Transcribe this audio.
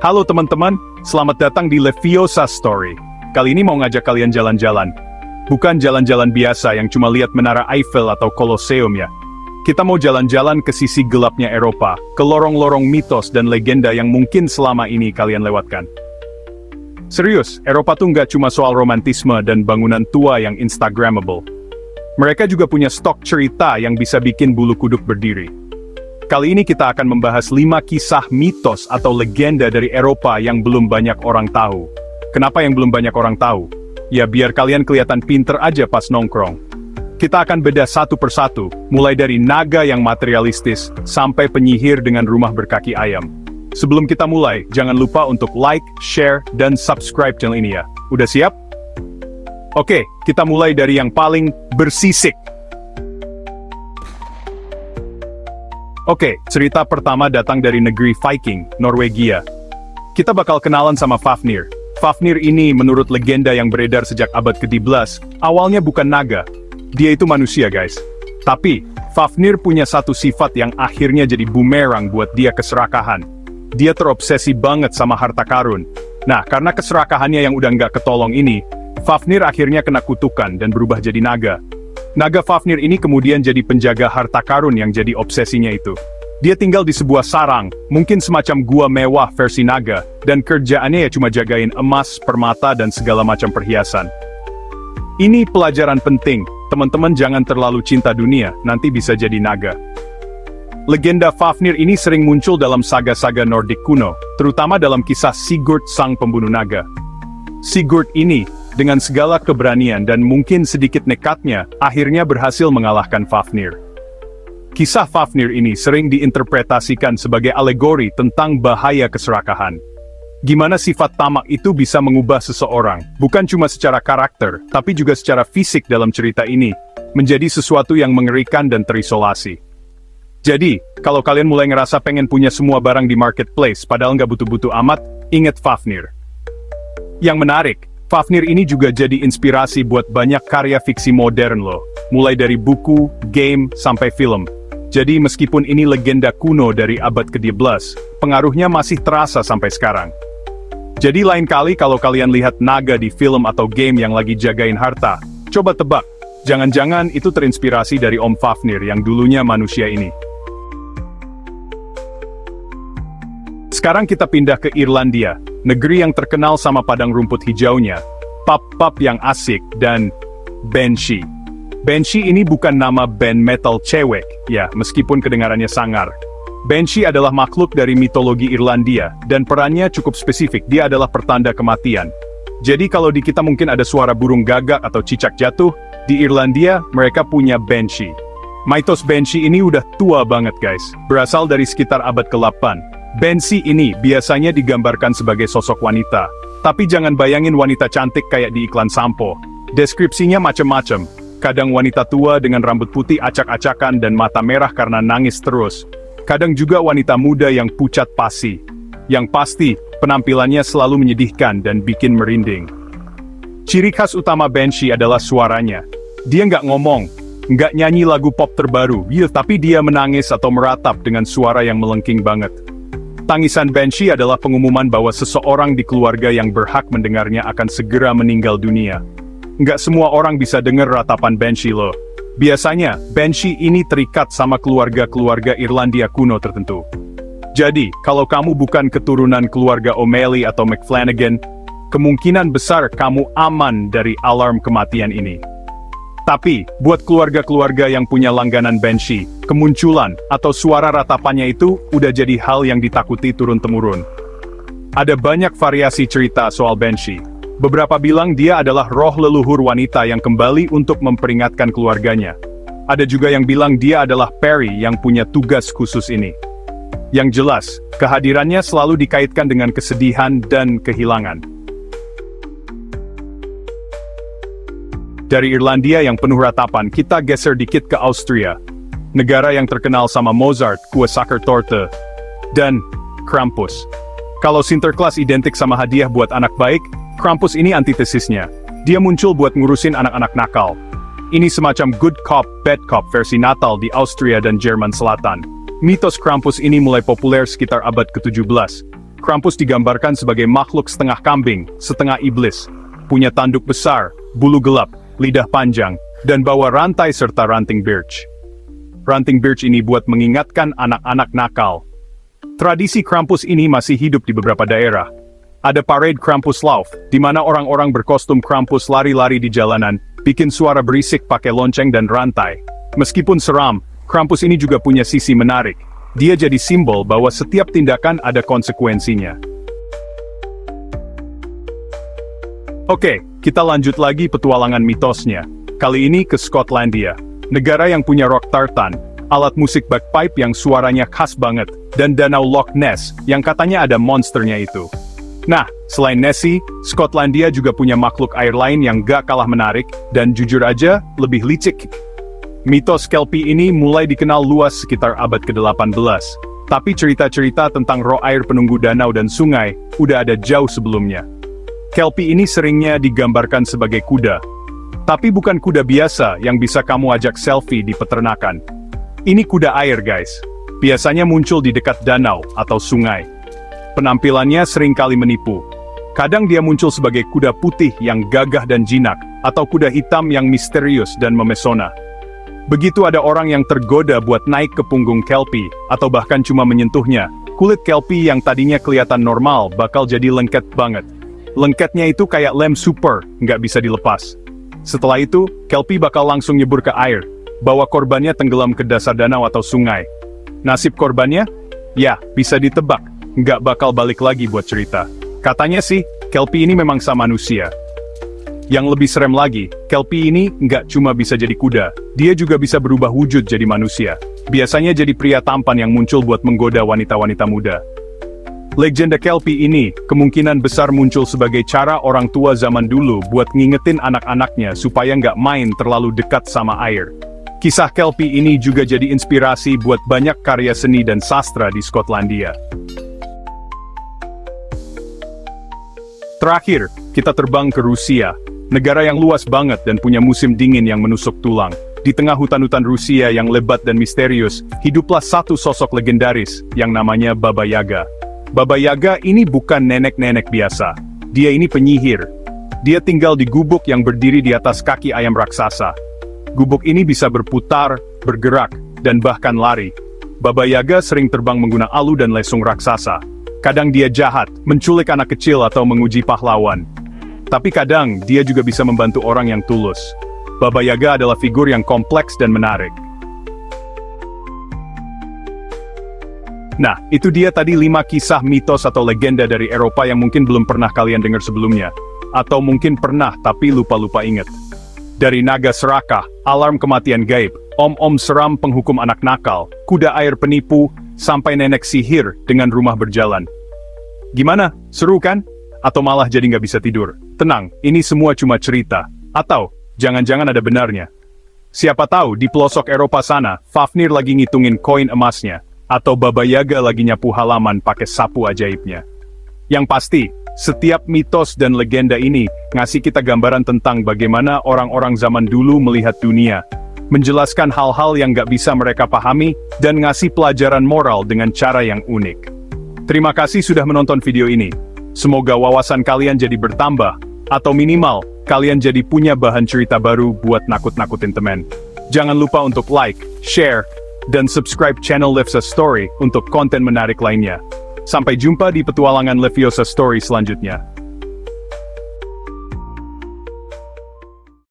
Halo teman-teman, selamat datang di Leviosa Story. Kali ini mau ngajak kalian jalan-jalan. Bukan jalan-jalan biasa yang cuma lihat Menara Eiffel atau Colosseum ya. Kita mau jalan-jalan ke sisi gelapnya Eropa, ke lorong-lorong mitos dan legenda yang mungkin selama ini kalian lewatkan. Serius, Eropa tuh nggak cuma soal romantisme dan bangunan tua yang instagramable. Mereka juga punya stok cerita yang bisa bikin bulu kuduk berdiri. Kali ini kita akan membahas 5 kisah mitos atau legenda dari Eropa yang belum banyak orang tahu. Kenapa yang belum banyak orang tahu? Ya biar kalian kelihatan pinter aja pas nongkrong. Kita akan bedah satu persatu, mulai dari naga yang materialistis, sampai penyihir dengan rumah berkaki ayam. Sebelum kita mulai, jangan lupa untuk like, share, dan subscribe channel ini ya. Udah siap? Oke, kita mulai dari yang paling bersisik. Oke, cerita pertama datang dari negeri Viking, Norwegia. Kita bakal kenalan sama Fafnir. Fafnir ini menurut legenda yang beredar sejak abad ke-12, awalnya bukan naga. Dia itu manusia guys. Tapi, Fafnir punya satu sifat yang akhirnya jadi bumerang buat dia keserakahan. Dia terobsesi banget sama harta karun. Nah, karena keserakahannya yang udah nggak ketolong ini, Fafnir akhirnya kena kutukan dan berubah jadi naga. Naga Fafnir ini kemudian jadi penjaga harta karun yang jadi obsesinya itu. Dia tinggal di sebuah sarang, mungkin semacam gua mewah versi naga, dan kerjaannya ya cuma jagain emas, permata, dan segala macam perhiasan. Ini pelajaran penting, teman-teman jangan terlalu cinta dunia, nanti bisa jadi naga. Legenda Fafnir ini sering muncul dalam saga-saga Nordik kuno, terutama dalam kisah Sigurd sang pembunuh naga. Sigurd ini, dengan segala keberanian dan mungkin sedikit nekatnya, akhirnya berhasil mengalahkan Fafnir. Kisah Fafnir ini sering diinterpretasikan sebagai alegori tentang bahaya keserakahan. Gimana sifat tamak itu bisa mengubah seseorang, bukan cuma secara karakter, tapi juga secara fisik dalam cerita ini, menjadi sesuatu yang mengerikan dan terisolasi. Jadi, kalau kalian mulai ngerasa pengen punya semua barang di marketplace padahal nggak butuh-butuh amat, inget Fafnir. Yang menarik, Fafnir ini juga jadi inspirasi buat banyak karya fiksi modern loh, mulai dari buku, game, sampai film. Jadi meskipun ini legenda kuno dari abad ke-12, pengaruhnya masih terasa sampai sekarang. Jadi lain kali kalau kalian lihat naga di film atau game yang lagi jagain harta, coba tebak, jangan-jangan itu terinspirasi dari Om Fafnir yang dulunya manusia ini. Sekarang kita pindah ke Irlandia, negeri yang terkenal sama padang rumput hijaunya, pub-pub yang asik, dan Banshee. Banshee ini bukan nama band metal cewek, ya, meskipun kedengarannya sangar. Banshee adalah makhluk dari mitologi Irlandia, dan perannya cukup spesifik, dia adalah pertanda kematian. Jadi kalau di kita mungkin ada suara burung gagak atau cicak jatuh, di Irlandia mereka punya Banshee. Mitos Banshee ini udah tua banget guys, berasal dari sekitar abad ke-8. Banshee ini biasanya digambarkan sebagai sosok wanita, tapi jangan bayangin wanita cantik kayak di iklan sampo. Deskripsinya macem-macem. Kadang wanita tua dengan rambut putih acak-acakan dan mata merah karena nangis terus. Kadang juga wanita muda yang pucat pasi. Yang pasti, penampilannya selalu menyedihkan dan bikin merinding. Ciri khas utama Banshee adalah suaranya. Dia nggak ngomong, nggak nyanyi lagu pop terbaru, tapi dia menangis atau meratap dengan suara yang melengking banget. Tangisan Banshee adalah pengumuman bahwa seseorang di keluarga yang berhak mendengarnya akan segera meninggal dunia. Nggak semua orang bisa dengar ratapan Banshee loh. Biasanya, Banshee ini terikat sama keluarga-keluarga Irlandia kuno tertentu. Jadi, kalau kamu bukan keturunan keluarga O'Malley atau McFlanagan, kemungkinan besar kamu aman dari alarm kematian ini. Tapi, buat keluarga-keluarga yang punya langganan Banshee, kemunculan atau suara ratapannya itu udah jadi hal yang ditakuti turun-temurun. Ada banyak variasi cerita soal Banshee. Beberapa bilang dia adalah roh leluhur wanita yang kembali untuk memperingatkan keluarganya. Ada juga yang bilang dia adalah peri yang punya tugas khusus ini. Yang jelas, kehadirannya selalu dikaitkan dengan kesedihan dan kehilangan. Dari Irlandia yang penuh ratapan, kita geser dikit ke Austria. Negara yang terkenal sama Mozart, kue Sachertorte, dan Krampus. Kalau Sinterklas identik sama hadiah buat anak baik, Krampus ini antitesisnya. Dia muncul buat ngurusin anak-anak nakal. Ini semacam good cop, bad cop versi Natal di Austria dan Jerman Selatan. Mitos Krampus ini mulai populer sekitar abad ke-17. Krampus digambarkan sebagai makhluk setengah kambing, setengah iblis. Punya tanduk besar, bulu gelap, lidah panjang, dan bawa rantai serta ranting birch. Ranting birch ini buat mengingatkan anak-anak nakal. Tradisi Krampus ini masih hidup di beberapa daerah. Ada parade Krampuslauf, di mana orang-orang berkostum Krampus lari-lari di jalanan, bikin suara berisik pakai lonceng dan rantai. Meskipun seram, Krampus ini juga punya sisi menarik. Dia jadi simbol bahwa setiap tindakan ada konsekuensinya. Oke, kita lanjut lagi petualangan mitosnya. Kali ini ke Skotlandia, negara yang punya rock tartan, alat musik bagpipe yang suaranya khas banget, dan danau Loch Ness yang katanya ada monsternya itu. Nah, selain Nessie, Skotlandia juga punya makhluk air lain yang gak kalah menarik, dan jujur aja, lebih licik. Mitos Kelpie ini mulai dikenal luas sekitar abad ke-18. Tapi cerita-cerita tentang roh air penunggu danau dan sungai, udah ada jauh sebelumnya. Kelpie ini seringnya digambarkan sebagai kuda. Tapi bukan kuda biasa yang bisa kamu ajak selfie di peternakan. Ini kuda air guys. Biasanya muncul di dekat danau atau sungai. Penampilannya seringkali menipu. Kadang dia muncul sebagai kuda putih yang gagah dan jinak, atau kuda hitam yang misterius dan memesona. Begitu ada orang yang tergoda buat naik ke punggung Kelpie, atau bahkan cuma menyentuhnya, kulit Kelpie yang tadinya kelihatan normal bakal jadi lengket banget. Lengketnya itu kayak lem super, nggak bisa dilepas. Setelah itu, Kelpie bakal langsung nyebur ke air, bawa korbannya tenggelam ke dasar danau atau sungai. Nasib korbannya? Ya, bisa ditebak, nggak bakal balik lagi buat cerita. Katanya sih, Kelpie ini memang sama manusia. Yang lebih serem lagi, Kelpie ini nggak cuma bisa jadi kuda, dia juga bisa berubah wujud jadi manusia. Biasanya jadi pria tampan yang muncul buat menggoda wanita-wanita muda. Legenda Kelpie ini kemungkinan besar muncul sebagai cara orang tua zaman dulu buat ngingetin anak-anaknya supaya nggak main terlalu dekat sama air. Kisah Kelpie ini juga jadi inspirasi buat banyak karya seni dan sastra di Skotlandia. Terakhir, kita terbang ke Rusia. Negara yang luas banget dan punya musim dingin yang menusuk tulang. Di tengah hutan-hutan Rusia yang lebat dan misterius, hiduplah satu sosok legendaris yang namanya Baba Yaga. Baba Yaga ini bukan nenek-nenek biasa. Dia ini penyihir. Dia tinggal di gubuk yang berdiri di atas kaki ayam raksasa. Gubuk ini bisa berputar, bergerak, dan bahkan lari. Baba Yaga sering terbang menggunakan alu dan lesung raksasa. Kadang dia jahat, menculik anak kecil atau menguji pahlawan. Tapi kadang, dia juga bisa membantu orang yang tulus. Baba Yaga adalah figur yang kompleks dan menarik. Nah, itu dia tadi 5 kisah mitos atau legenda dari Eropa yang mungkin belum pernah kalian dengar sebelumnya. Atau mungkin pernah tapi lupa-lupa inget. Dari naga serakah, alarm kematian gaib, om-om seram penghukum anak nakal, kuda air penipu, sampai nenek sihir dengan rumah berjalan. Gimana? Seru kan? Atau malah jadi nggak bisa tidur? Tenang, ini semua cuma cerita. Atau, jangan-jangan ada benarnya. Siapa tahu di pelosok Eropa sana, Fafnir lagi ngitungin koin emasnya. Atau Baba Yaga lagi nyapu halaman pakai sapu ajaibnya. Yang pasti, setiap mitos dan legenda ini ngasih kita gambaran tentang bagaimana orang-orang zaman dulu melihat dunia. Menjelaskan hal-hal yang nggak bisa mereka pahami, dan ngasih pelajaran moral dengan cara yang unik. Terima kasih sudah menonton video ini. Semoga wawasan kalian jadi bertambah, atau minimal, kalian jadi punya bahan cerita baru buat nakut-nakutin temen. Jangan lupa untuk like, share, dan subscribe channel Leviosa Story untuk konten menarik lainnya. Sampai jumpa di petualangan Leviosa Story selanjutnya.